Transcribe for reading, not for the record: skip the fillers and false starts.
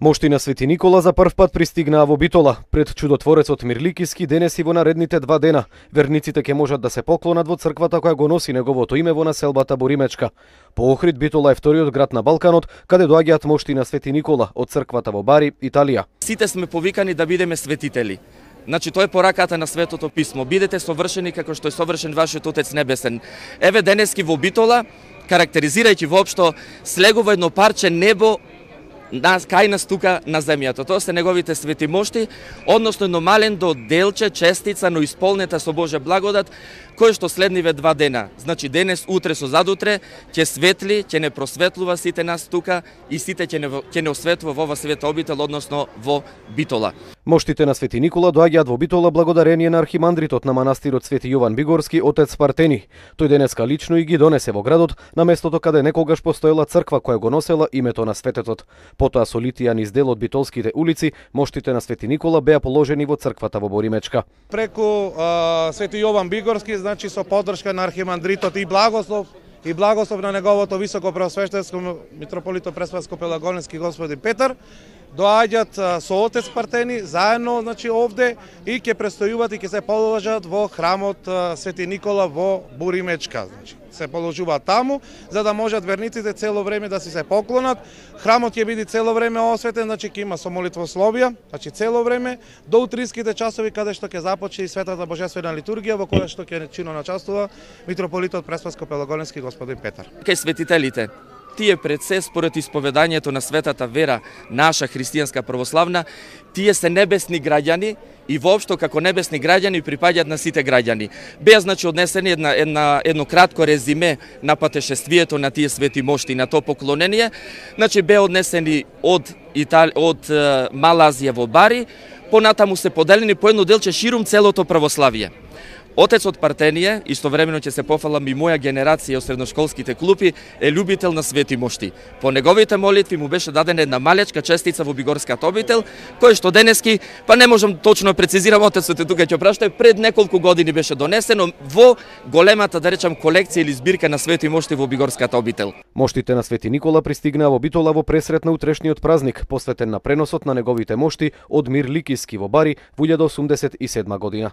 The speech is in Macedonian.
Мошти на Свети Никола за прв пат пристигнаа во Битола. Пред чудотворецот Мирликиски денес и во наредните 2 дена верниците ќе можат да се поклонат во црквата која го носи неговото име во населбата Боримечка. По Охрид, Битола е вториот град на Балканот каде доаѓаат мошти на Свети Никола од црквата во Бари, Италија. Сите сме повикани да бидеме светители. Значи, тоа е пораката на Светото Писмо. Бидете совршени како што е совршен вашиот Отец Небесен. Еве денески во Битола, карактеризирајќи воопшто, слегува едно парче небо кај нас тука на земјата. Тоа се неговите свети мошти, односно едно малено делче, честица, но исполнета со Божја благодат, кој што следниве 2 дена, значи денес, утре со задутре, ќе светли, ќе не просветлува сите нас тука и сите ќе не осветлува во ова света обител, односно во Битола. Моштите на Свети Никола доаѓаат во Битола благодарение на архимандритот на манастирот Свети Јован Бигорски, отец Партени. Тој денеска лично и ги донесе во градот на местото каде некогаш постоела црква која го носела името на светецот. Потоа со литијан издел од битолските улици, моштите на Свети Никола беа положени во црквата во Боримечка. Преку Свети Јован Бигорски, значи со поддршка на архимандритот и благослов на неговото високо преосвештенско митрополито Преспаско Пелагоненски господин Петар, доаѓаат со отец Партени заедно, значи овде и ќе престојуваат и ќе се положат во храмот Свети Никола во Боримечка. Значи се положуваат таму за да можат верниците цело време да се поклонат. Храмот ќе биде цело време осветен, значи ќе има со молитвословија, значи цело време до утринските часови каде што ќе започне и светата божествена литургија во која што ќе чиноначествува митрополитот Преспаско Пелагоненски господин Петар. Кај светителите, тие пред се според исповедањето на светата вера, наша христијанска православна, тие се небесни граѓани и воопшто како небесни граѓани припаѓаат на сите граѓани. Беа значи однесени едно кратко резиме на патешествието на тие свети мошти, на тоа поклонение. Значи беа однесени од Мала Азија во Бари, понатаму се поделени по едно делче ширум целото православие. Отецот Партенije, истовремено ќе се пофалам и моја генерација од средношколските клупи, е љубител на свети мошти. По неговите молитви му беше дадена една малечка честица во Бигорската обител, кој што денески, па не можам точно прецизирам, отецот е тука ќе прашта, пред неколку години беше донесено во големата, да речам, колекција или збирка на свети мошти во Бигорската обител. Моштите на Свети Никола пристигнаа во Битола во пресрет на утрешниот празник, посветен на преносот на неговите мошти од Мирликиски во Бари во 1087 година.